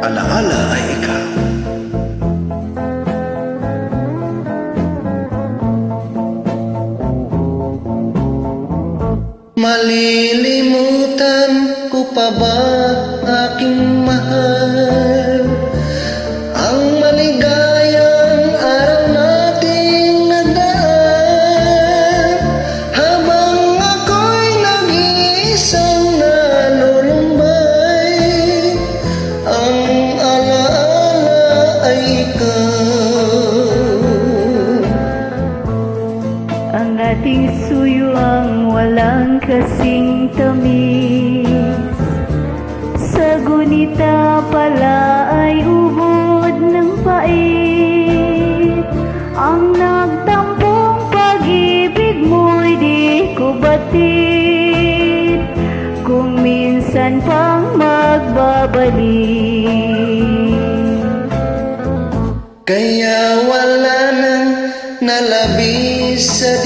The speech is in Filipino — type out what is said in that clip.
Alaala ay ikaw. Malilimutan ko pa ba, aking mahal, ang maligayang araw nating nagdaan, habang ako'y nag-iisang nalulumbay, ang alaala ay ikaw. Ang ating suyuang walang kasing tamis, sa gunita pala ay ubod ng pait. Ang nagtampong pag-ibig mo'y di ko batid, kung minsan pang magbabalik. Kaya wala nang nalabis sa